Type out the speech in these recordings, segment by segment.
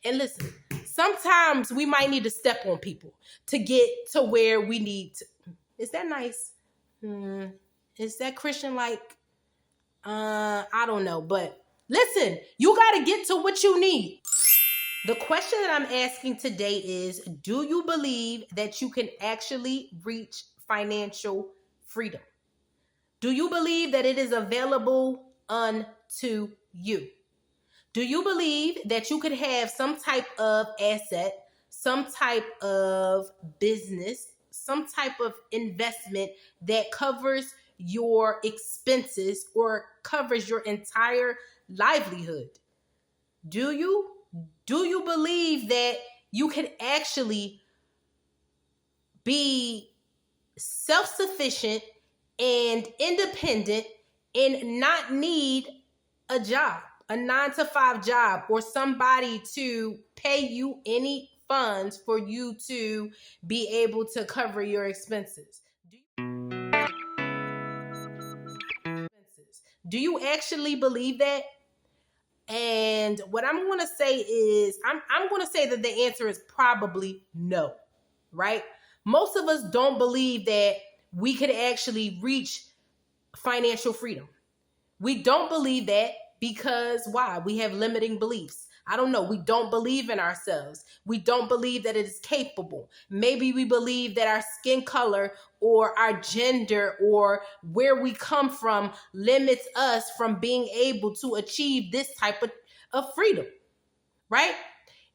And listen, sometimes we might need to step on people to get to where we need to. Is that nice? Is that Christian like? I don't know. But listen, you got to get to what you need. The question that I'm asking today is, do you believe that you can actually reach financial freedom? Do you believe that it is available unto you? Do you believe that you could have some type of asset, some type of business, some type of investment that covers your expenses or covers your entire livelihood? Do you? Do you believe that you can actually be self-sufficient and independent and not need a job, a 9-to-5 job, or somebody to pay you any funds for you to be able to cover your expenses? Do you actually believe that? And what I'm going to say is, I'm going to say that the answer is probably no, right? Most of us don't believe that we could actually reach financial freedom. We don't believe that because why? We have limiting beliefs. I don't know. We don't believe in ourselves. We don't believe that it is capable. Maybe we believe that our skin color or our gender or where we come from limits us from being able to achieve this type of freedom, right?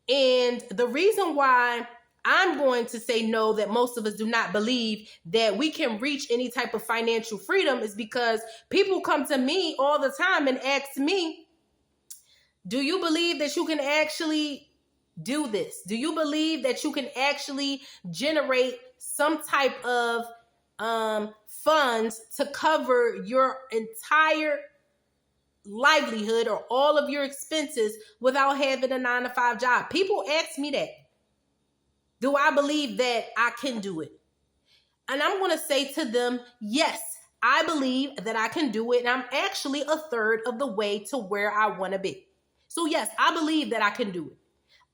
And the reason why I'm going to say no, that most of us do not believe that we can reach any type of financial freedom, is because people come to me all the time and ask me, do you believe that you can actually do this? Do you believe that you can actually generate some type of funds to cover your entire livelihood or all of your expenses without having a 9-to-5 job? People ask me that. Do I believe that I can do it? And I'm going to say to them, yes, I believe that I can do it. And I'm actually a third of the way to where I want to be. So yes, I believe that I can do it.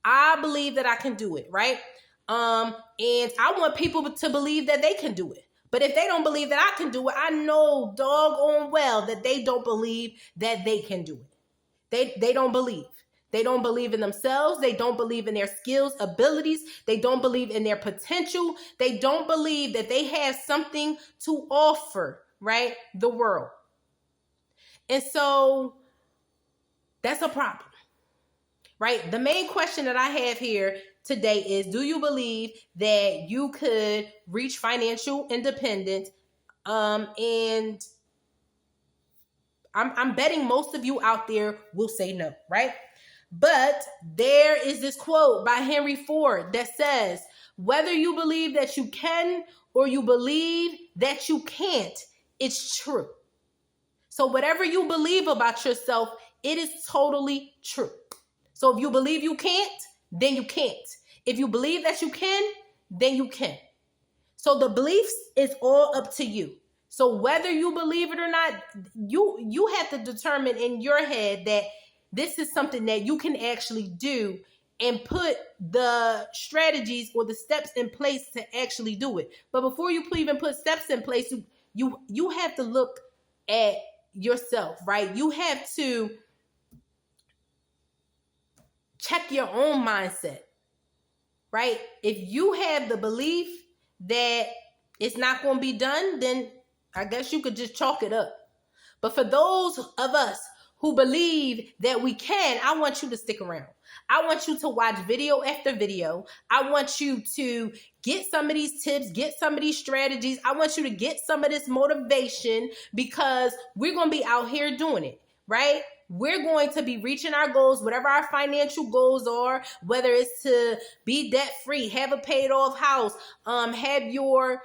I believe that I can do it, right? And I want people to believe that they can do it. But if they don't believe that I can do it, I know doggone well that they don't believe that they can do it. They don't believe. They don't believe in themselves. They don't believe in their skills, abilities. They don't believe in their potential. They don't believe that they have something to offer, right? The world. And so that's a problem, right? The main question that I have here today is, do you believe that you could reach financial independence? And I'm betting most of you out there will say no, right? But there is this quote by Henry Ford that says, whether you believe that you can or you believe that you can't, it's true. So whatever you believe about yourself, it is totally true. So if you believe you can't, then you can't. If you believe that you can, then you can. So the beliefs is all up to you. So whether you believe it or not, you have to determine in your head that this is something that you can actually do and put the strategies or the steps in place to actually do it. But before you even put steps in place, you have to look at yourself, right? You have to check your own mindset, right? If you have the belief that it's not going to be done, then I guess you could just chalk it up. But for those of us who believe that we can, I want you to stick around. I want you to watch video after video. I want you to get some of these tips, get some of these strategies. I want you to get some of this motivation, because we're going to be out here doing it, right? We're going to be reaching our goals, whatever our financial goals are, whether it's to be debt free, have a paid off house, have your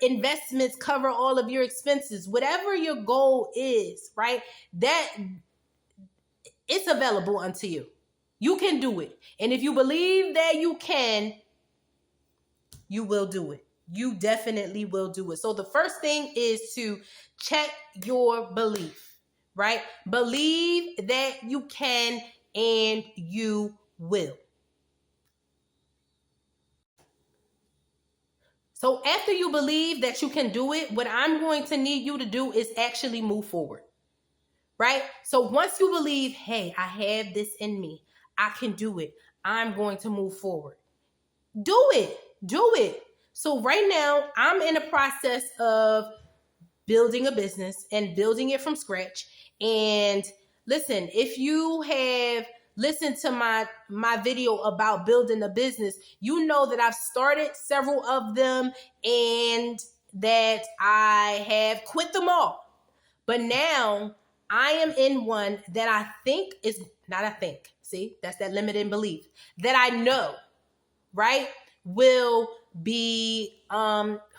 investments cover all of your expenses, whatever your goal is, right? That it's available unto you. You can do it. And if you believe that you can, you will do it. You definitely will do it. So the first thing is to check your belief, right? Believe that you can and you will. So after you believe that you can do it, what I'm going to need you to do is actually move forward, right? So once you believe, hey, I have this in me, I can do it, I'm going to move forward. Do it. Do it. So right now, I'm in the process of building a business and building it from scratch. And listen, if you have listened to my video about building a business, you know that I've started several of them and that I have quit them all. But now I am in one that I think is not, I think, see, that's that limiting belief, that I know, right, will be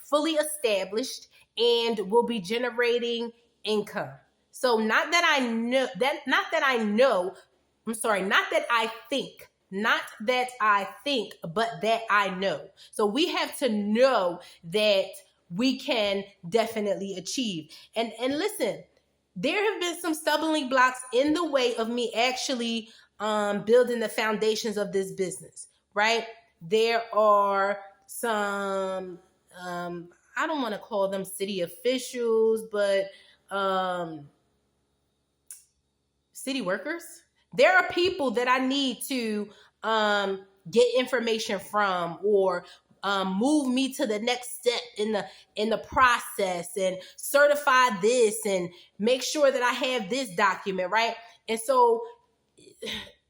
fully established and will be generating income. So not that I know, not that I think, but that I know. So we have to know that we can definitely achieve. And listen, there have been some stumbling blocks in the way of me actually building the foundations of this business, right? There are some I don't want to call them city officials, but city workers. There are people that I need to get information from, or move me to the next step in the process, and certify this and make sure that I have this document, right? And so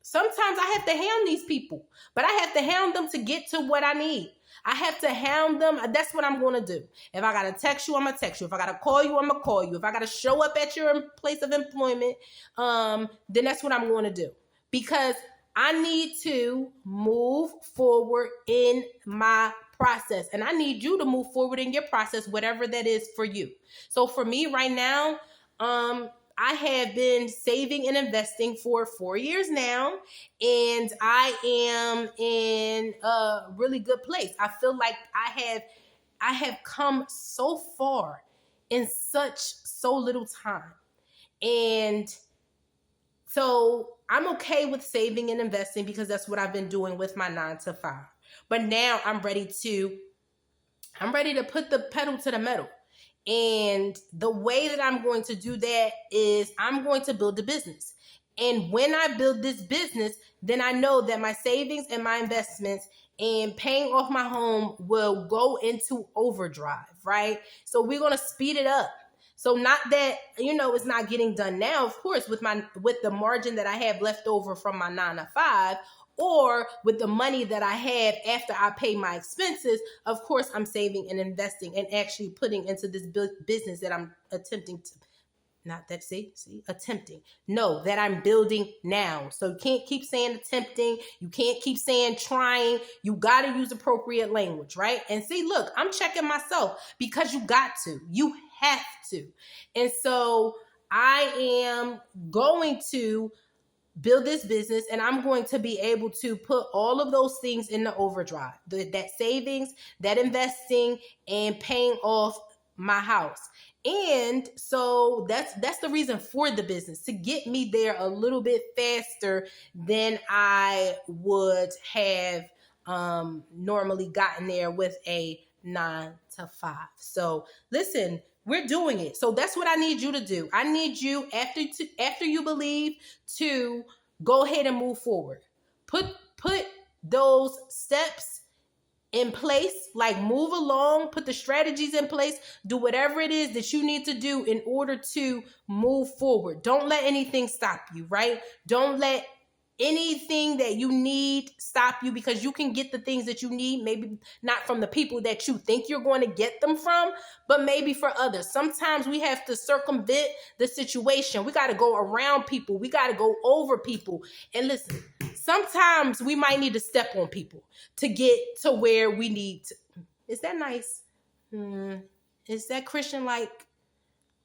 sometimes I have to hound these people, but I have to hound them to get to what I need. I have to hound them. That's what I'm going to do. If I got to text you, I'm going to text you. If I got to call you, I'm going to call you. If I got to show up at your place of employment, then that's what I'm going to do. Because I need to move forward in my process. And I need you to move forward in your process, whatever that is for you. So for me right now, I have been saving and investing for 4 years now, and I am in a really good place. I feel like I have come so far in so little time. And so I'm okay with saving and investing because that's what I've been doing with my 9 to 5. But now I'm ready to put the pedal to the metal. And the way that I'm going to do that is I'm going to build a business. And when I build this business, then I know that my savings and my investments and paying off my home will go into overdrive, right? So we're going to speed it up. So not that, it's not getting done now, of course, with the margin that I have left over from my 9 to 5, or with the money that I have after I pay my expenses. Of course, I'm saving and investing and actually putting into this business that I'm attempting to, that I'm building now. So you can't keep saying attempting. You can't keep saying trying. You got to use appropriate language, right? And see, look, I'm checking myself because you got to. You have to. And so I am going to build this business, and I'm going to be able to put all of those things in the overdrive, that savings, that investing, and paying off my house. And so that's the reason for the business, to get me there a little bit faster than I would have normally gotten there with a 9 to 5. So listen, we're doing it. So that's what I need you to do. I need you, after you believe, to go ahead and move forward. Put those steps in place, like move along, put the strategies in place, do whatever it is that you need to do in order to move forward. Don't let anything stop you, right? Don't let anything that you need stop you, because you can get the things that you need, maybe not from the people that you think you're going to get them from, but maybe for others. Sometimes we have to circumvent the situation. We got to go around people. We got to go over people. And listen, sometimes we might need to step on people to get to where we need to. Is that nice? Is that Christian like?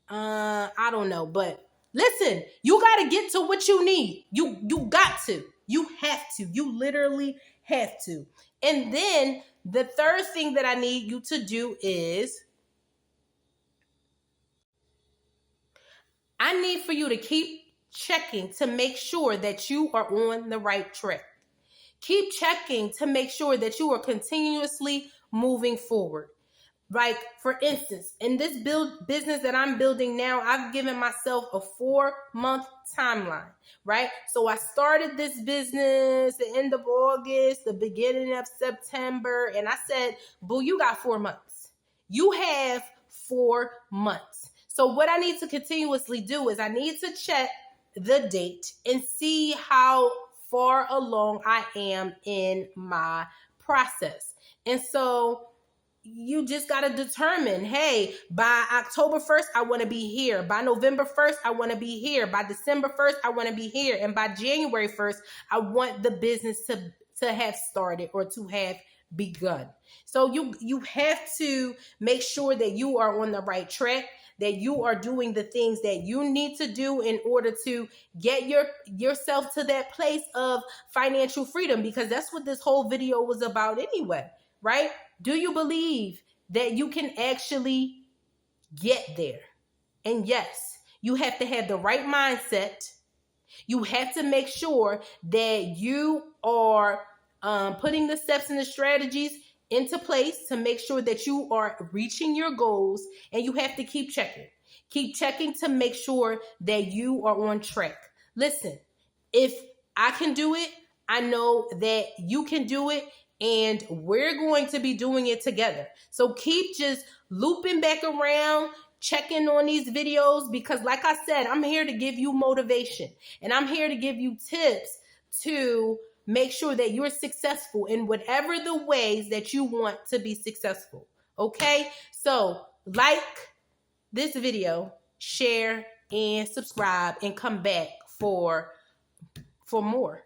I don't know, but listen, you got to get to what you need. You got to. You have to. You literally have to. And then the third thing that I need you to do is I need for you to keep checking to make sure that you are on the right track. Keep checking to make sure that you are continuously moving forward. Like, for instance, in this business that I'm building now, I've given myself a 4-month timeline, right? So I started this business the end of August, the beginning of September, and I said, boo, you got 4 months. You have 4 months. So what I need to continuously do is I need to check the date and see how far along I am in my process. And so you just got to determine, hey, by October 1st, I want to be here. By November 1st, I want to be here. By December 1st, I want to be here. And by January 1st, I want the business to have started or to have begun. So you have to make sure that you are on the right track, that you are doing the things that you need to do in order to get yourself to that place of financial freedom, because that's what this whole video was about anyway, right? Do you believe that you can actually get there? And yes, you have to have the right mindset. You have to make sure that you are putting the steps and the strategies into place to make sure that you are reaching your goals. And you have to keep checking. Keep checking to make sure that you are on track. Listen, if I can do it, I know that you can do it. And we're going to be doing it together. So keep just looping back around, checking on these videos, because like I said, I'm here to give you motivation, and I'm here to give you tips to make sure that you're successful in whatever the ways that you want to be successful. Okay? So like this video, share, and subscribe, and come back for more.